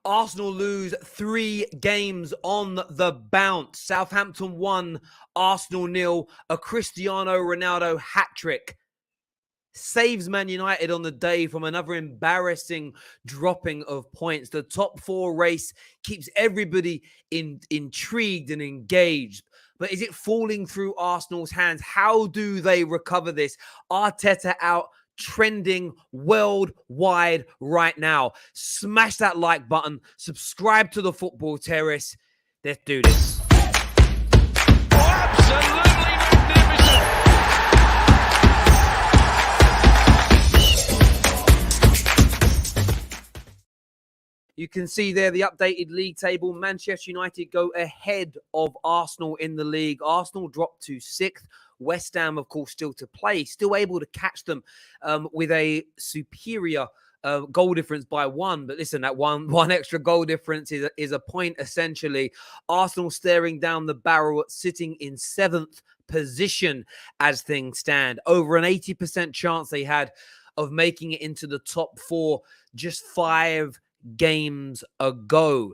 Arsenal lose 3 games on the bounce. Southampton 1, Arsenal 0. A Cristiano Ronaldo hat-trick saves Man United on the day from another embarrassing dropping of points. The top 4 race keeps everybody intrigued and engaged. But is it falling through Arsenal's hands? How do they recover this? Arteta out, trending worldwide right now. Smash that like button. Subscribe to the Football Terrace. Let's do this. Oh, absolutely magnificent. You can see there the updated league table. Manchester United go ahead of Arsenal in the league. Arsenal dropped to 6th. West Ham, of course, still to play, still able to catch them with a superior goal difference by 1. But listen, that one extra goal difference is a point, essentially. Arsenal staring down the barrel, sitting in 7th position as things stand. Over an 80% chance they had of making it into the top 4 just 5 games ago.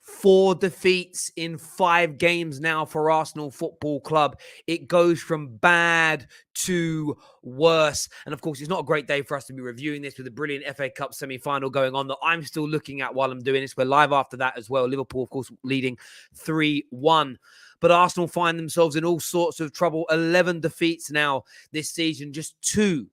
4 defeats in 5 games now for Arsenal Football Club. It goes from bad to worse. And of course, it's not a great day for us to be reviewing this with a brilliant FA Cup semi-final going on that I'm still looking at while I'm doing this. We're live after that as well. Liverpool, of course, leading 3-1. But Arsenal find themselves in all sorts of trouble. 11 defeats now this season. Just two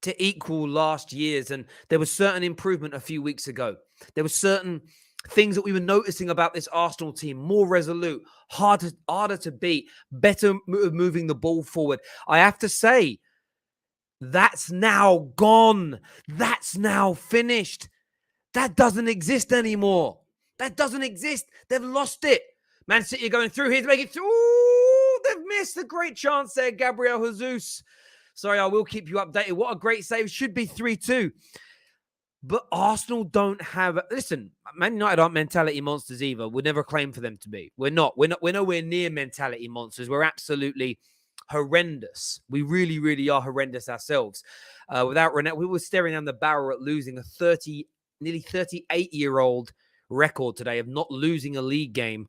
to equal last year's. And there was certain improvement a few weeks ago. There were certain things that we were noticing about this Arsenal team. More resolute, harder to beat, better moving the ball forward. I have to say, that's now gone. That's now finished. That doesn't exist anymore. That doesn't exist. They've lost it. Man City are going through here to make it through. Ooh, they've missed a great chance there, Gabriel Jesus. Sorry, I will keep you updated. What a great save. Should be 3-2. But Arsenal don't have... Listen, Man United aren't mentality monsters either. We'll never claim for them to be. We're not. We're nowhere near mentality monsters. We're absolutely horrendous. We really, really are horrendous ourselves. Without Ronaldo, we were staring down the barrel at losing a nearly 38-year-old record today of not losing a league game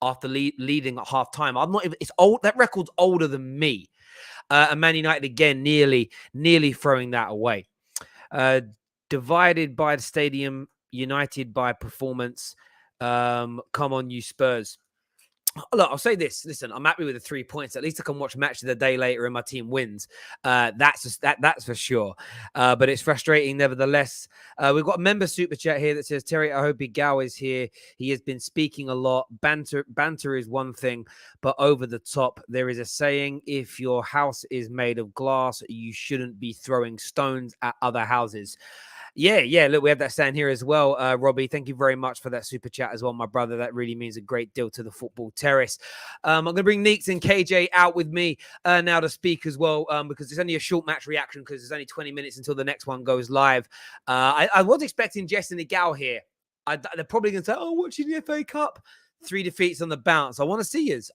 after leading at half-time. I'm not even... It's old. That record's older than me. And Man United again nearly throwing that away. Divided by the stadium, united by performance. Come on, you Spurs. Look, I'll say this. Listen, I'm happy with the 3 points. At least I can watch Match of the Day later and my team wins. That's for sure. But it's frustrating nevertheless. We've got a member super chat here that says, Terry, I hope Igao is here. He has been speaking a lot. Banter is one thing, but over the top. There is a saying, if your house is made of glass, you shouldn't be throwing stones at other houses. Yeah. Look, we have that saying here as well. Robbie, thank you very much for that super chat as well, my brother. That really means a great deal to the Football Terrace. I'm going to bring Neeks and KJ out with me now to speak as well, because it's only a short match reaction because it's only 20 minutes until the next one goes live. I was expecting Jess and Igao here. They're probably going to say, watching the FA Cup. 3 defeats on the bounce. I want to see yous.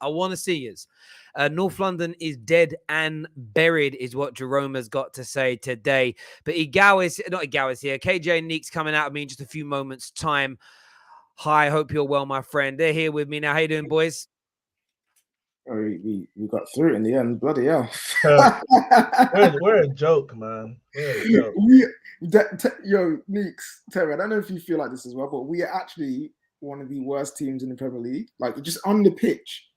North London is dead and buried is what Jerome has got to say today. But Igao is here. KJ and Neeks coming out of me in just a few moments' time. Hi, hope you're well, my friend. They're here with me now. How you doing, boys? Oh, we got through it in the end. Bloody hell. We're a joke, man. We're a joke. Yo, Neeks, Terry, I don't know if you feel like this as well, but we are actually one of the worst teams in the Premier League. Like, just on the pitch,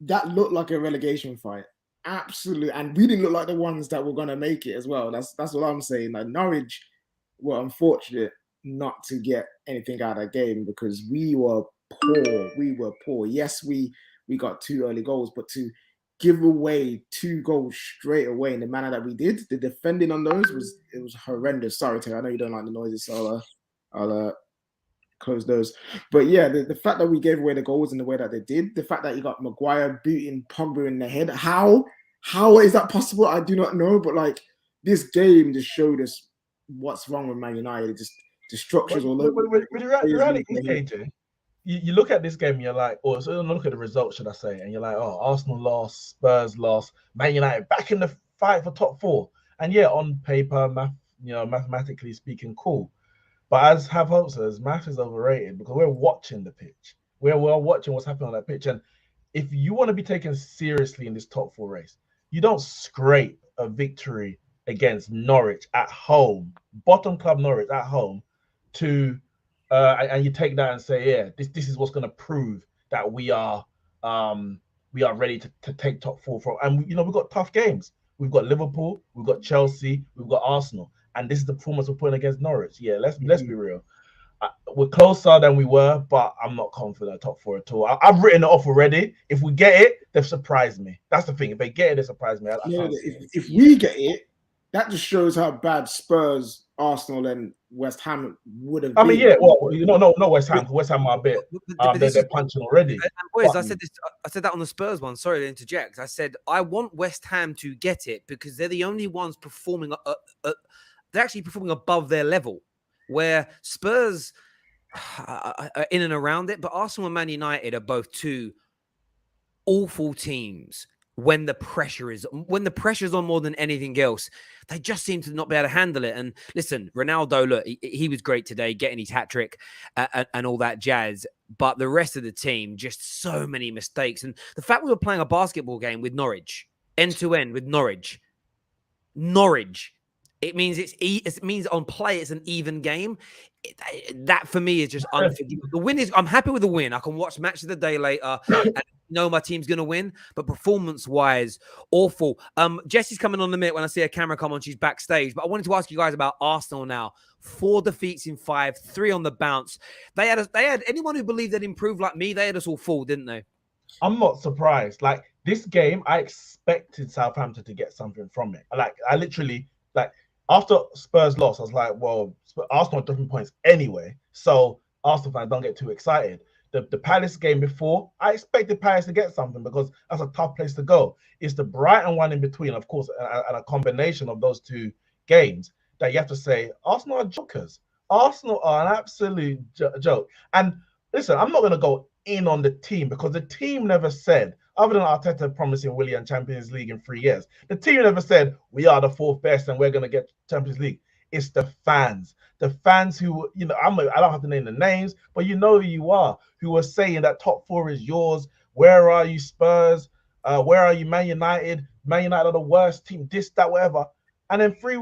that looked like a relegation fight. Absolutely. And we didn't look like the ones that were going to make it as well. That's what I'm saying. Like, Norwich were unfortunate not to get anything out of that game because we were poor. Yes, we got 2 early goals, but to give away 2 goals straight away in the manner that we did, the defending on those was horrendous. Sorry, Terry, I know you don't like the noises, so I'll close those. But yeah, the fact that we gave away the goals in the way that they did, the fact that you got Maguire booting Pogba in the head, how is that possible? I do not know. But like, this game just showed us what's wrong with Man United. Just the structures all over. With reality, AJ, you look at this game and you're like, so look at the results, should I say, and you're like, Arsenal lost, Spurs lost, Man United back in the fight for top 4. And yeah, on paper, mathematically speaking, cool. But as Have Hope says, math is overrated because we're watching the pitch. We're watching what's happening on that pitch. And if you want to be taken seriously in this top 4 race, you don't scrape a victory against Norwich at home, bottom club Norwich at home, and you take that and say, yeah, this is what's going to prove that we are ready to take top 4 from. And we've got tough games. We've got Liverpool, we've got Chelsea, we've got Arsenal, and this is the performance we're putting against Norwich. Yeah, let's be real. We're closer than we were, but I'm not confident top 4 at all. I've written it off already. If we get it, they've surprised me. That's the thing. If they get it, they surprise me. If we get it, that just shows how bad Spurs, Arsenal, and West Ham would have been. I mean, yeah, well, no West Ham. West Ham are a bit. They're punching already. And boys, I said that on the Spurs one. Sorry to interject. I said I want West Ham to get it because they're the only ones performing. They're actually performing above their level. Where Spurs are in and around it, but Arsenal and Man United are both two awful teams. When the pressure is on more than anything else, they just seem to not be able to handle it. And listen, Ronaldo, look, he was great today, getting his hat trick and all that jazz. But the rest of the team, just so many mistakes. And the fact we were playing a basketball game with Norwich, end to end with Norwich. It means it means on play it's an even game. That for me is just unforgivable. The win is. I'm happy with the win. I can watch match of the day later and know my team's gonna win. But performance-wise, awful. Jessie's coming on the minute when I see a camera come on. She's backstage. But I wanted to ask you guys about Arsenal now. 4 defeats in 5, 3 on the bounce. They had anyone who believed they'd improve like me. They had us all fall, didn't they? I'm not surprised. Like this game, I expected Southampton to get something from it. I literally after Spurs lost, I was like, well, Arsenal are different points anyway. So Arsenal fans don't get too excited. The Palace game before, I expected Palace to get something because that's a tough place to go. It's the Brighton one in between, of course, and a combination of those 2 games that you have to say, Arsenal are jokers. Arsenal are an absolute joke. And listen, I'm not going to go in on the team because the team never said, other than Arteta promising Willian Champions League in 3 years, the team never said we are the 4th best and we're going to get Champions League. It's the fans who, I don't have to name the names, but you know who you are, who are saying that top 4 is yours. Where are you, Spurs? Where are you, Man United? Man United are the worst team, this, that, whatever. And then 3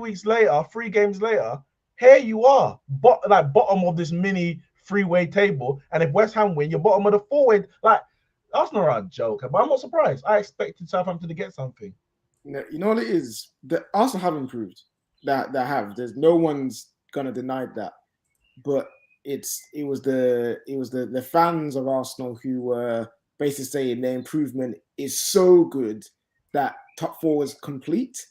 games later, here you are, bottom of this mini 3-way table. And if West Ham win, you're bottom of the 4-way. Arsenal are a joke, but I'm not surprised. I expected Southampton to get something. You know what it is? The Arsenal have improved. That have. There's no one's gonna deny that. But it was the fans of Arsenal who were basically saying their improvement is so good that top 4 is complete,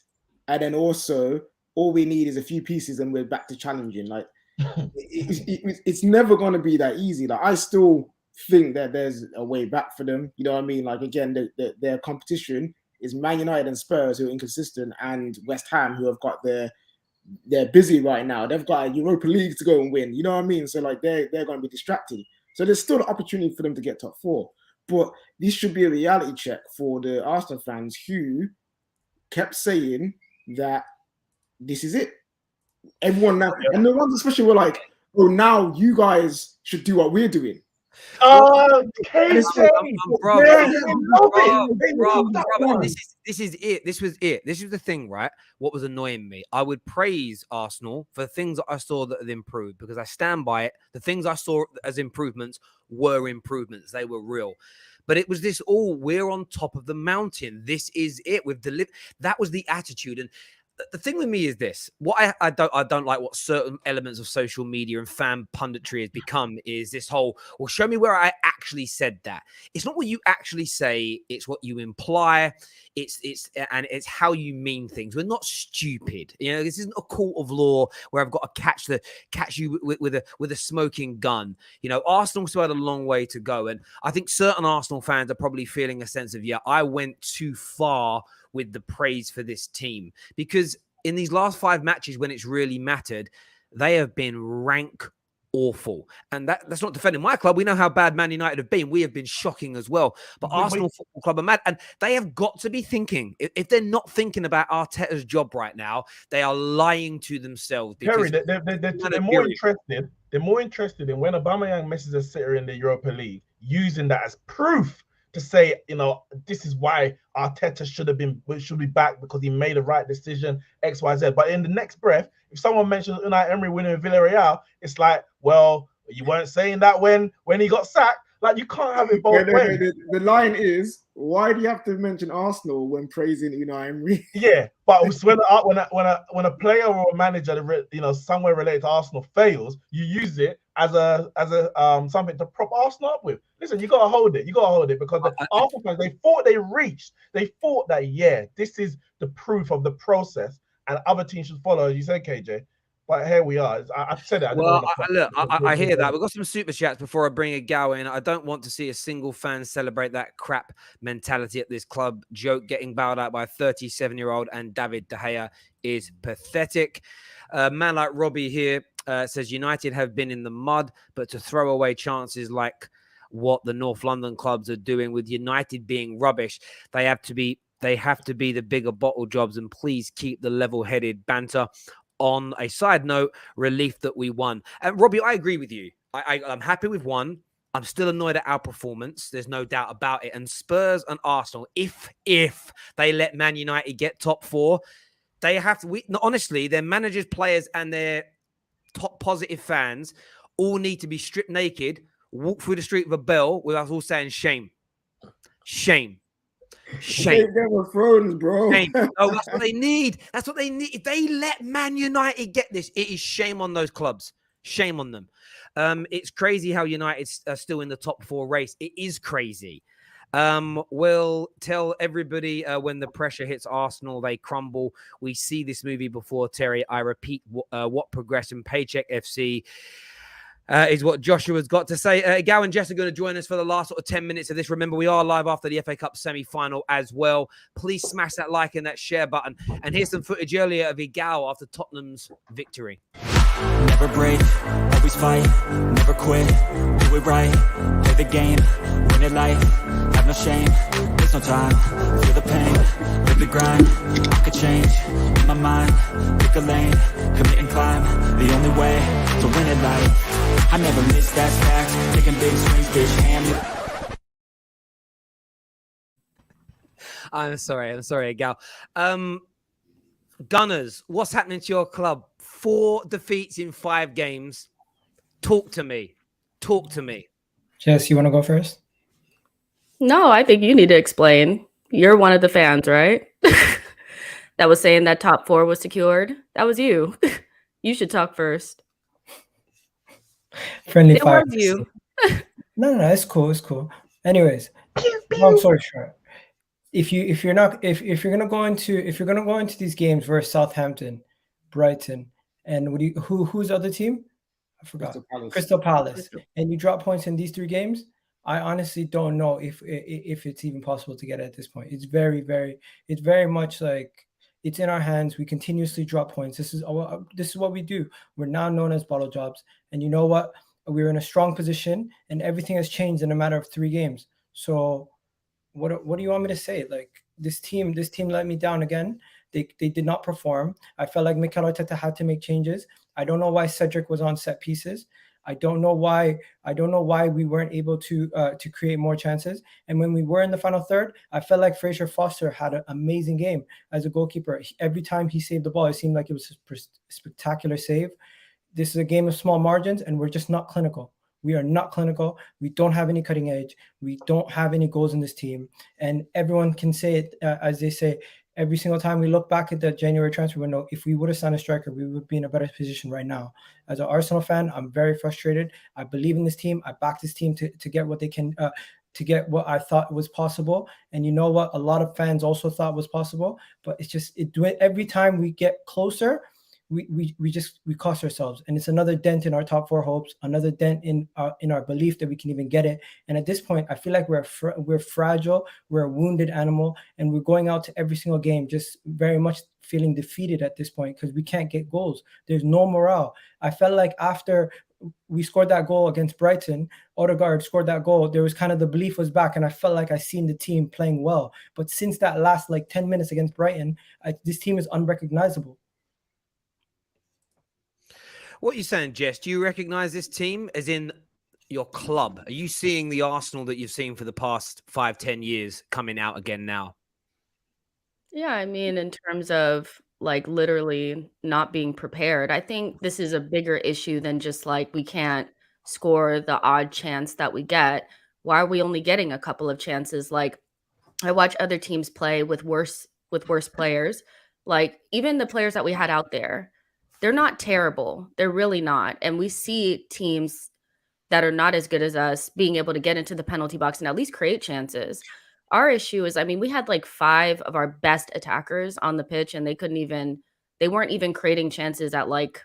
and then also all we need is a few pieces and we're back to challenging. It's never gonna be that easy. I still think that there's a way back for them. You know what I mean? Again, their competition is Man United and Spurs, who are inconsistent, and West Ham, who have got they're busy right now. They've got a Europa League to go and win. You know what I mean? So they're going to be distracted. So there's still an opportunity for them to get top 4. But this should be a reality check for the Arsenal fans who kept saying that this is it. Everyone now, and the ones especially were like, oh, now you guys should do what we're doing. This is it. This was it. This is the thing, right? What was annoying me? I would praise Arsenal for the things that I saw that had improved because I stand by it. The things I saw as improvements were improvements. They were real. But it was this we're on top of the mountain. This is it. We've delivered. That was the attitude. And the thing with me is this: what I don't like what certain elements of social media and fan punditry has become is this whole, well, show me where I actually said that. It's not what you actually say; it's what you imply. It's how you mean things. We're not stupid. This isn't a court of law where I've got to catch you with a smoking gun. Arsenal still had a long way to go, and I think certain Arsenal fans are probably feeling a sense of, I went too far with the praise for this team, because in these last 5 matches when it's really mattered, they have been rank awful. And that's not defending my club. We know how bad Man United have been. We have been shocking as well. But Arsenal Football Club are mad. And they have got to be thinking. If they're not thinking about Arteta's job right now, they are lying to themselves. Terry, they're more interested. They're more interested in when Aubameyang messes a sitter in the Europa League, using that as proof to say, this is why Arteta should be back because he made the right decision, X, Y, Z. But in the next breath, if someone mentions Unai Emery winning Villarreal, it's like, well, you weren't saying that when he got sacked. Like, you can't have it both ways. The line is, why do you have to mention Arsenal when praising Unai Emery? Yeah, but when a player or a manager, somewhere related to Arsenal fails, you use it as a something to prop Arsenal up with. Listen, you gotta hold it. You gotta hold it because the Arsenal fans, they thought that this is the proof of the process, and other teams should follow. You said, KJ. But here we are. I've said it. I hear that. We've got some super chats before I bring a gal in. I don't want to see a single fan celebrate that crap mentality at this club. Joke getting bowed out by a 37-year-old and David De Gea is pathetic. A man like Robbie here says United have been in the mud, but to throw away chances like what the North London clubs are doing with United being rubbish, they have to be the bigger bottle jobs, and please keep the level-headed banter. On a side note, relief that we won. And Robbie, I agree with you. I'm happy we've won. I'm still annoyed at our performance. There's no doubt about it. And Spurs and Arsenal, if they let Man United get top 4, they have to. Honestly, their managers, players, and their top positive fans all need to be stripped naked, walk through the street with a bell with us all saying shame. Shame. Shame. Game of Thrones, bro. Shame. Oh, that's what they need. That's what they need. If they let Man United get this, it is shame on those clubs. Shame on them. It's crazy how United's still in the top 4 race. It is crazy. We'll tell everybody when the pressure hits Arsenal, they crumble. We see this movie before, Terry. I repeat what progression Paycheck FC is what Joshua's got to say. Gow and Jess are going to join us for the last sort of 10 minutes of this. Remember, we are live after the FA Cup semi-final as well. Please smash that like and that share button. And here's some footage earlier of Gow after Tottenham's victory. Never break, always fight, never quit, do it right, play the game, win it life, have no shame, there's no time, feel the pain, live the grind, I could change, in my mind, pick a lane, commit and climb, the only way to win it life, I never miss that fact, taking big swings, bitch, hand. I'm sorry, Gal. Gunners, what's happening to your club? 4 defeats in 5 games. Talk to me. Jess, you want to go first? No, I think you need to explain. You're one of the fans, right? That was saying that top 4 was secured. That was you. You should talk first. Friendly fire. It was you. No, it's cool. Anyways, long story short, if you're gonna go into these games versus Southampton, Brighton, and who's the other team? I forgot. Crystal Palace. And you drop points in these 3 games. I honestly don't know if it's even possible to get at this point. It's very much like it's in our hands. We continuously drop points. This is what we do. We're now known as bottle jobs. And you know what? We're in a strong position, and everything has changed in a matter of 3 games. So what do you want me to say? Like this team let me down again. They did not perform. I felt like Mikel Arteta had to make changes. I don't know why Cedric was on set pieces. I don't know why we weren't able to create more chances. And when we were in the final third, I felt like Fraser Foster had an amazing game as a goalkeeper. Every time he saved the ball, it seemed like it was a spectacular save. This is a game of small margins, and we're just not clinical. We are not clinical. We don't have any cutting edge. We don't have any goals in this team. And everyone can say it, as they say, every single time we look back at the January transfer window, if we would have signed a striker, we would be in a better position right now. As an Arsenal fan, I'm very frustrated. I believe in this team. I back this team to get what they can, to get what I thought was possible. And you know what? A lot of fans also thought was possible. But it's just every time we get closer, we cost ourselves, and it's another dent in our top 4 hopes, another dent in our belief that we can even get it. And at this point, I feel like we're fragile, we're a wounded animal, and we're going out to every single game just very much feeling defeated at this point because we can't get goals. There's no morale. I felt like after we scored that goal against Brighton, Odegaard scored that goal, there was kind of the belief was back, and I felt like I seen the team playing well. But since that last like 10 minutes against Brighton, this team is unrecognizable. What are you saying, Jess? Do you recognize this team as in your club? Are you seeing the Arsenal that you've seen for the past 5-10 years coming out again now? Yeah, I mean, in terms of like literally not being prepared, I think this is a bigger issue than just like we can't score the odd chance that we get. Why are we only getting a couple of chances? Like I watch other teams play with worse players. Like even the players that we had out there, they're not terrible. They're really not. And we see teams that are not as good as us being able to get into the penalty box and at least create chances. Our issue is, I mean, we had like 5 of our best attackers on the pitch and they weren't even creating chances at like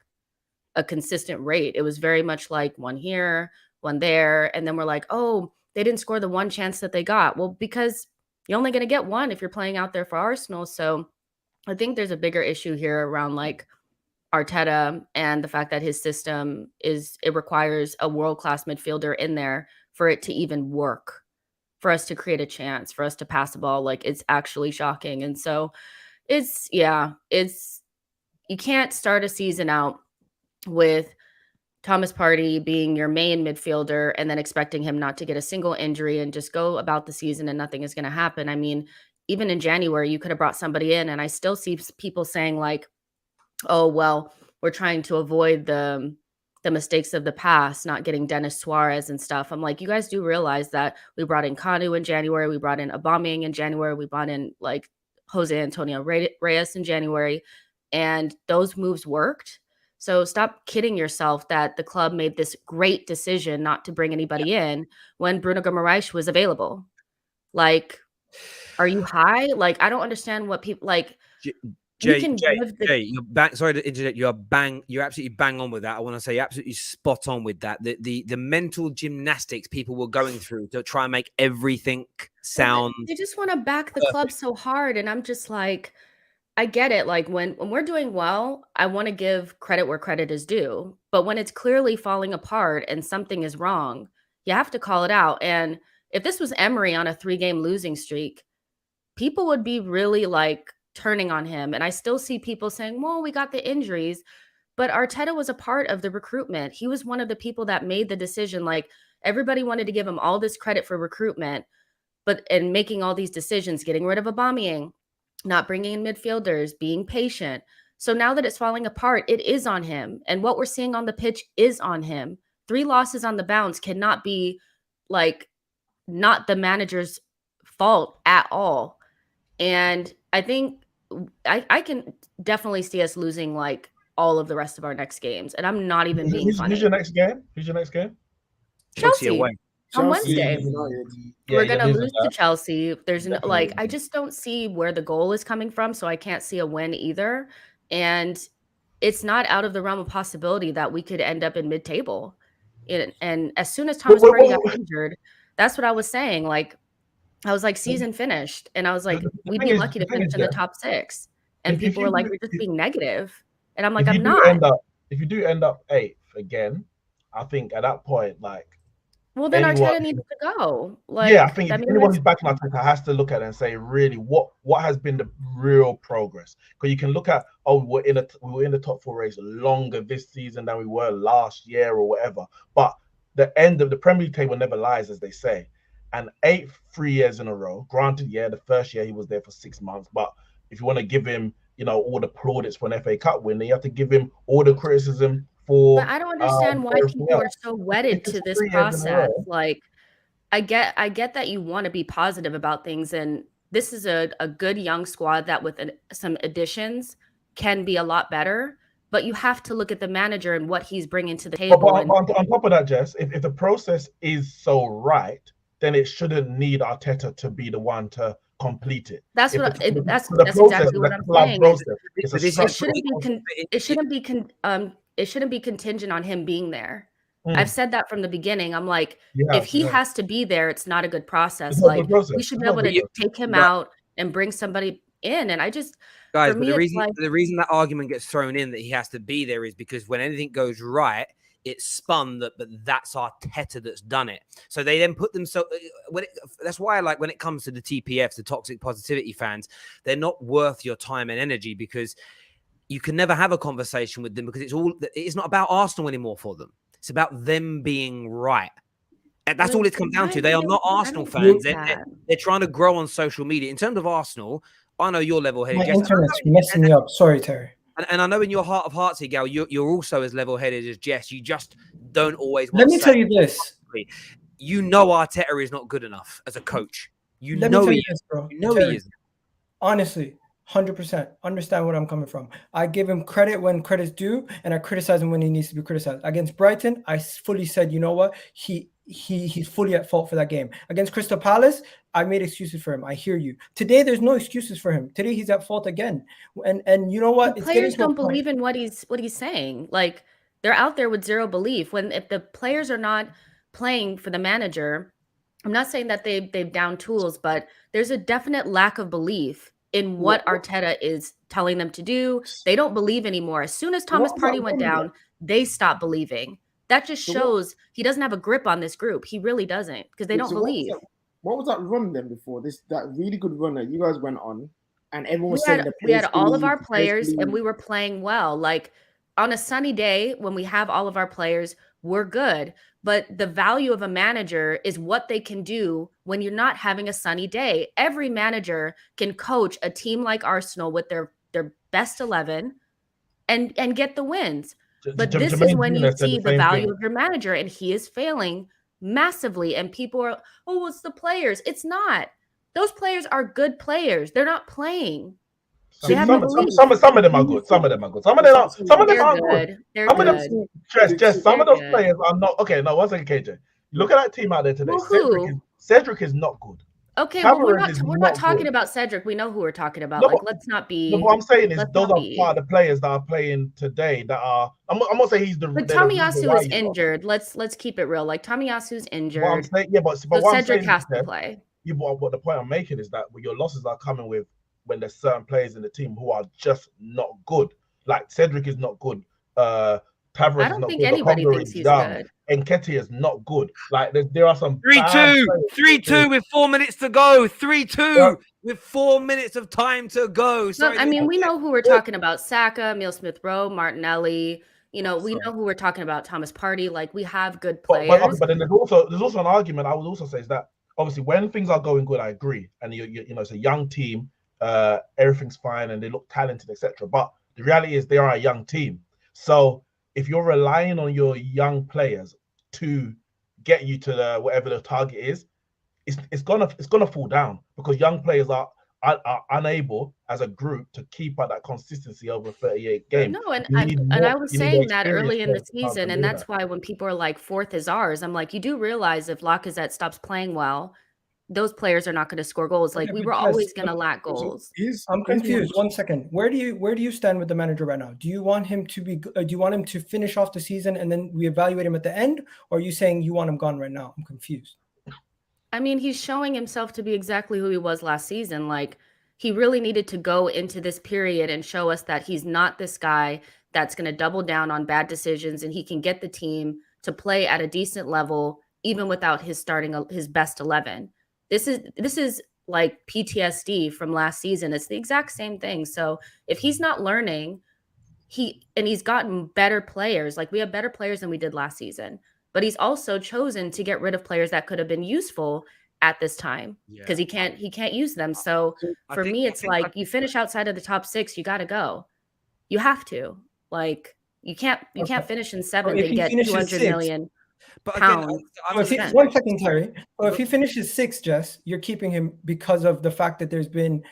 a consistent rate. It was very much like one here, one there. And then we're like, oh, they didn't score the one chance that they got. Well, because you're only going to get one if you're playing out there for Arsenal. So I think there's a bigger issue here around like Arteta and the fact that his system it requires a world-class midfielder in there for it to even work, for us to create a chance, for us to pass the ball. Like it's actually shocking. And so you can't start a season out with Thomas Partey being your main midfielder and then expecting him not to get a single injury and just go about the season and nothing is going to happen. I mean, even in January, you could have brought somebody in, and I still see people saying like, oh, well, we're trying to avoid the mistakes of the past, not getting Dennis Suarez and stuff. I'm like, you guys do realize that we brought in Kanu in January, we brought in Aubameyang in January, we brought in like Jose Antonio Reyes in January, and those moves worked. So stop kidding yourself that the club made this great decision not to bring anybody in when Bruno Guimaraes was available. Like, are you high? Like, I don't understand what people like. Jay, you're bang. Sorry to interject. You're absolutely bang on with that. I want to say you're absolutely spot on with that. The mental gymnastics people were going through to try and make everything sound. They just want to back the club so hard, and I'm just like, I get it. Like when we're doing well, I want to give credit where credit is due. But when it's clearly falling apart and something is wrong, you have to call it out. And if this was Emery on a 3-game losing streak, people would be really like turning on him. And I still see people saying, well, we got the injuries, but Arteta was a part of the recruitment. He was one of the people that made the decision. Like everybody wanted to give him all this credit for recruitment, and making all these decisions, getting rid of Aubameyang, not bringing in midfielders, being patient. So now that it's falling apart, it is on him. And what we're seeing on the pitch is on him. 3 losses on the bounce cannot be like not the manager's fault at all. And I think I can definitely see us losing like all of the rest of our next games. And I'm not even being funny. Who's your next game? Chelsea away. On Wednesday. We're going to lose to Chelsea. There's no, like, I just don't see where the goal is coming from. So I can't see a win either. And it's not out of the realm of possibility that we could end up in mid-table. And as soon as Thomas Partey got injured, that's what I was saying. Like, I was like, season finished. And I was like, we'd be lucky to finish in the top 6. And people were like, we're just being negative. And I'm like, I'm not. If you do end up 8th again, I think at that point, like, well, then Arteta needs to go. Like, yeah, I think if anyone who's backing Arteta has to look at it and say, really, what has been the real progress? Because you can look at, we were in the top 4 race longer this season than we were last year or whatever. But the end of the Premier League table never lies, as they say. And 8th 3 years in a row. Granted, yeah, the first year he was there for 6 months, but if you want to give him, all the plaudits for an FA Cup win, then you have to give him all the criticism. But I don't understand why people are so wedded to this process. Like, I get that you want to be positive about things, and this is a good young squad that with some additions can be a lot better. But you have to look at the manager and what he's bringing to the table. But on top of that, Jess, if the process is so right, then it shouldn't need Arteta to be the one to complete it. That's exactly what I'm saying. It shouldn't be contingent on him being there. I've said that from the beginning. I'm like, if he has to be there, it's not a good process. Like, we should be able to take him out and bring somebody in. And I just, guys, but the reason that argument gets thrown in that he has to be there is because when anything goes right, it's spun that, but that's Arteta that's done it. So they then put themselves. That's why I like when it comes to the TPFs, the toxic positivity fans, they're not worth your time and energy, because you can never have a conversation with them, because it's not about Arsenal anymore for them. It's about them being right. And that's all it's come down to. They are not Arsenal fans. They're trying to grow on social media. In terms of Arsenal, I know you're level-headed. My internet's messing me up. Sorry, Terry. And I know in your heart of hearts, Gal, you're also as level-headed as Jess. You just don't always want Let me tell you this. You know Arteta is not good enough as a coach. Let me tell you this, bro. You know Terry, he isn't. Honestly, 100%. Understand what I'm coming from. I give him credit when credit's due, and I criticize him when he needs to be criticized. Against Brighton, I fully said, you know what? He's fully at fault for that game. Against Crystal Palace, I made excuses for him. I hear you. Today, there's no excuses for him. Today, he's at fault again. And you know what? The players don't believe in what he's saying. Like, they're out there with zero belief. If the players are not playing for the manager, I'm not saying that they've down tools, but there's a definite lack of belief in what Arteta is telling them to do. They don't believe anymore. As soon as Thomas Partey went down, they stopped believing. That just shows he doesn't have a grip on this group. He really doesn't, because they don't believe. What was that run then before this? That really good run that you guys went on, and everyone was saying we had all of our players, and we were playing well. Like, on a sunny day when we have all of our players, we're good. But the value of a manager is what they can do when you're not having a sunny day. Every manager can coach a team like Arsenal with their best 11 and get the wins. But this is when you see the value of your manager, and he is failing massively. And people are, oh, it's the players. It's not. Those players are good players. They're not playing. Some of them are good. Some of them are good. Some of them aren't good. They're some good. of them, just some of those players are not. Okay, no, one second, KJ. Look at that team out there today. Cedric is not good. Okay, well, we're not talking about Cedric. We know who we're talking about. No, let's not be. No, what I'm saying is those are part of the players that are playing today that are. I'm not saying he's the. But Tomiyasu is injured. Let's keep it real. Like, Tomiyasu's injured. What I'm saying, but so Cedric has to play. Yeah, but what the point I'm making is that your losses are coming with when there's certain players in the team who are just not good. Like, Cedric is not good. Tavares I don't think anybody thinks he's good. Nketiah is not good. Like, there are some 3-2 with 4 minutes to go. 3-2 with 4 minutes of time to go. Sorry, I mean, we know who we're talking about. Saka, Emile Smith-Rowe, Martinelli. You know, we know who we're talking about. Thomas Partey. Like, we have good players. But then there's also an argument I would also say is that obviously when things are going good, I agree. And you know, it's a young team. Everything's fine and they look talented, etc. But the reality is they are a young team. So if you're relying on your young players to get you to the whatever the target is, it's gonna fall down, because young players are unable as a group to keep up that consistency over 38 games. No, and I was saying that early in the season, and that's why when people are like, fourth is ours, I'm like, you do realize if Lacazette stops playing well, those players are not going to score goals. Like, we were always going to lack goals. I'm confused. 1 second. Where do you stand with the manager right now? Do you want him to be? Do you want him to finish off the season and then we evaluate him at the end, or are you saying you want him gone right now? I'm confused. I mean, he's showing himself to be exactly who he was last season. Like, he really needed to go into this period and show us that he's not this guy that's going to double down on bad decisions, and he can get the team to play at a decent level even without his best 11. This is like PTSD from last season. It's the exact same thing. So if he's not learning, he's gotten better players. Like, we have better players than we did last season, but he's also chosen to get rid of players that could have been useful at this time because he can't use them. So for me, it's like, you finish outside of the top 6, you got to go. You have to. Like, you can't finish in 7th and get 200 million. But again, 1 second, Terry. Well, if he finishes 6th, Jess, you're keeping him because of the fact that there's been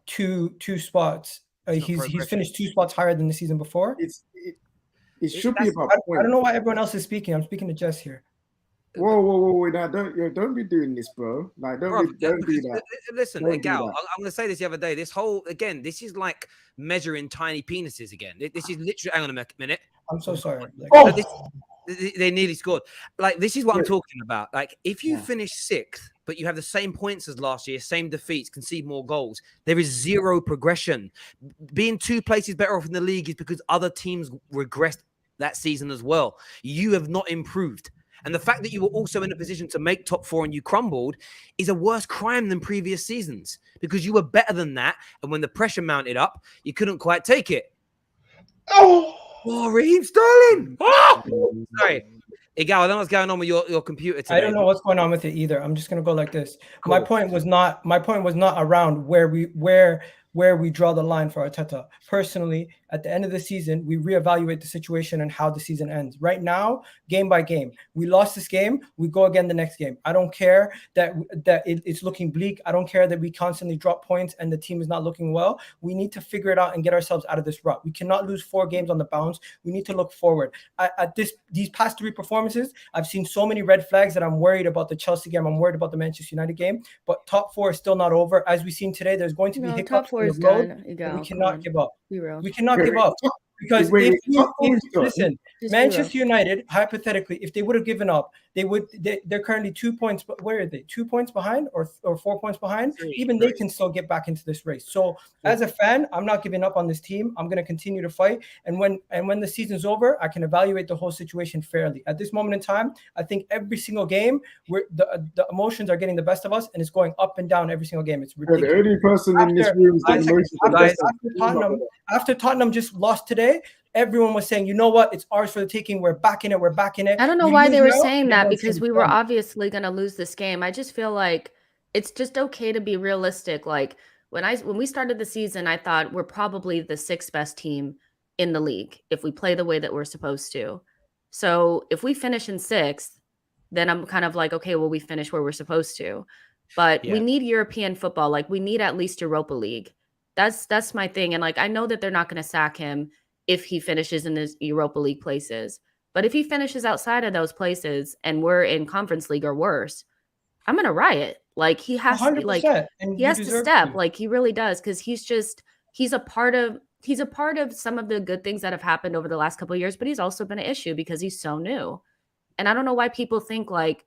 two spots. He's finished 2 spots higher than the season before. It should be about. I don't know why everyone else is speaking. I'm speaking to Jess here. Whoa! Now, don't be doing this, bro. Like, don't do that. Listen, Gal, I'm going to say this the other day. This is like measuring tiny penises again. This is literally. Hang on a minute. I'm so sorry. They nearly scored. Like, this is what I'm talking about. Like, if you finish 6th, but you have the same points as last year, same defeats, concede more goals, there is zero progression. Being 2 places better off in the league is because other teams regressed that season as well. You have not improved. And the fact that you were also in a position to make top 4 and you crumbled is a worse crime than previous seasons, because you were better than that. And when the pressure mounted up, you couldn't quite take it. Oh, Raheem Sterling. Sorry. Igal, I don't know what's going on with your computer today. I don't know what's going on with it either. I'm just gonna go like this. Cool. My point was not around where we draw the line for Arteta. Personally, at the end of the season, we reevaluate the situation and how the season ends. Right now, game by game, we lost this game, we go again the next game. I don't care that it's looking bleak. I don't care that we constantly drop points and the team is not looking well. We need to figure it out and get ourselves out of this rut. We cannot lose 4 games on the bounce. We need to look forward. These past 3 performances, I've seen so many red flags that I'm worried about the Chelsea game. I'm worried about the Manchester United game. But top 4 is still not over. As we've seen today, there's going to be hiccups. Top 4 is done. We cannot give up. Be real. We cannot give up. Because listen, Manchester United, hypothetically, if they would have given up, they're currently 2 points, but where are they? 2 points behind or 4 points behind? Even they can still get back into this race. So as a fan, I'm not giving up on this team. I'm going to continue to fight. And when the season's over, I can evaluate the whole situation fairly. At this moment in time, I think every single game, the emotions are getting the best of us, and it's going up and down every single game. It's ridiculous. The only person in this room after Tottenham just lost today, everyone was saying, you know what, it's ours for the taking. We're back in it. We're back in it. I don't know why they were saying that, because we were obviously going to lose this game. I just feel like it's just okay to be realistic. Like when we started the season, I thought we're probably the 6th best team in the league if we play the way that we're supposed to. So if we finish in 6th, then I'm kind of like, okay, well, we finished where we're supposed to. But we need European football. Like we need at least Europa League. That's my thing. And like, I know that they're not going to sack him if he finishes in his Europa League places. But if he finishes outside of those places and we're in Conference League or worse, I'm going to riot. Like he has to, like he has to step, like he really does, because he's a part of some of the good things that have happened over the last couple of years, but he's also been an issue because he's so new. And I don't know why people think like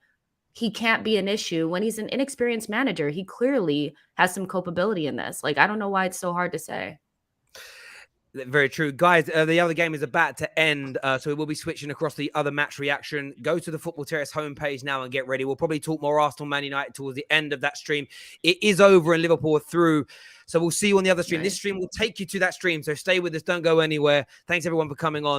he can't be an issue when he's an inexperienced manager. He clearly has some culpability in this. Like, I don't know why it's so hard to say. Very true. Guys, the other game is about to end, so we will be switching across the other match reaction. Go to the Football Terrace homepage now and get ready. We'll probably talk more Arsenal Man United towards the end of that stream. It is over and Liverpool are through, so we'll see you on the other stream. Nice. This stream will take you to that stream, so stay with us. Don't go anywhere. Thanks, everyone, for coming on.